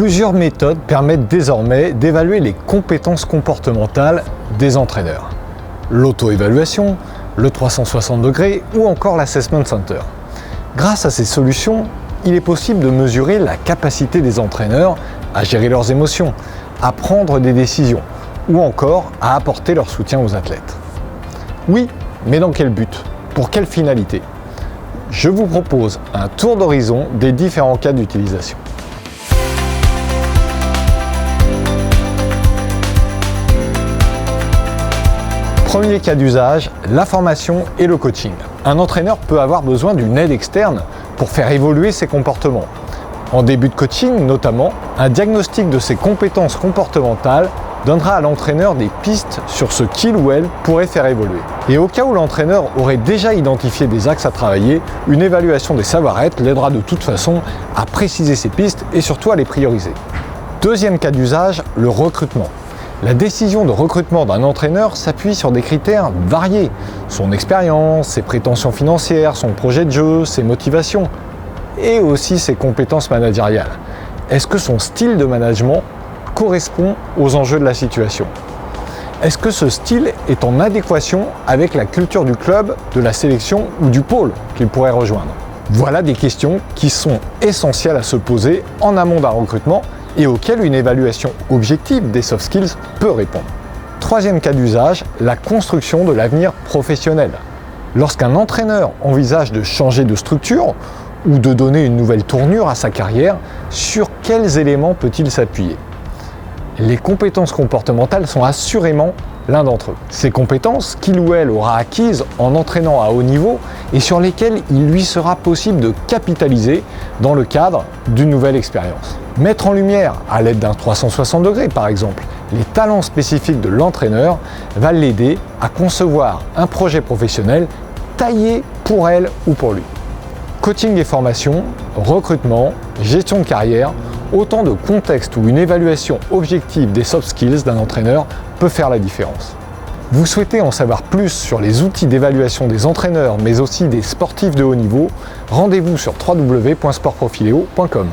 Plusieurs méthodes permettent désormais d'évaluer les compétences comportementales des entraîneurs. L'auto-évaluation, le 360 degrés ou encore l'Assessment Center. Grâce à ces solutions, il est possible de mesurer la capacité des entraîneurs à gérer leurs émotions, à prendre des décisions ou encore à apporter leur soutien aux athlètes. Oui, mais dans quel but? Pour quelle finalité? Je vous propose un tour d'horizon des différents cas d'utilisation. Premier cas d'usage, la formation et le coaching. Un entraîneur peut avoir besoin d'une aide externe pour faire évoluer ses comportements. En début de coaching notamment, un diagnostic de ses compétences comportementales donnera à l'entraîneur des pistes sur ce qu'il ou elle pourrait faire évoluer. Et au cas où l'entraîneur aurait déjà identifié des axes à travailler, une évaluation des savoir-être l'aidera de toute façon à préciser ses pistes et surtout à les prioriser. Deuxième cas d'usage, le recrutement. La décision de recrutement d'un entraîneur s'appuie sur des critères variés. Son expérience, ses prétentions financières, son projet de jeu, ses motivations et aussi ses compétences managériales. Est-ce que son style de management correspond aux enjeux de la situation? Est-ce que ce style est en adéquation avec la culture du club, de la sélection ou du pôle qu'il pourrait rejoindre? Voilà des questions qui sont essentielles à se poser en amont d'un recrutement et auxquelles une évaluation objective des soft skills peut répondre. Troisième cas d'usage, la construction de l'avenir professionnel. Lorsqu'un entraîneur envisage de changer de structure ou de donner une nouvelle tournure à sa carrière, sur quels éléments peut-il s'appuyer? Les compétences comportementales sont assurément l'un d'entre eux. Ces compétences qu'il ou elle aura acquises en entraînant à haut niveau et sur lesquelles il lui sera possible de capitaliser dans le cadre d'une nouvelle expérience. Mettre en lumière, à l'aide d'un 360 degrés par exemple, les talents spécifiques de l'entraîneur va l'aider à concevoir un projet professionnel taillé pour elle ou pour lui. Coaching et formation, recrutement, gestion de carrière, autant de contextes où une évaluation objective des soft skills d'un entraîneur peut faire la différence. Vous souhaitez en savoir plus sur les outils d'évaluation des entraîneurs mais aussi des sportifs de haut niveau? Rendez-vous sur www.sportprofiléo.com.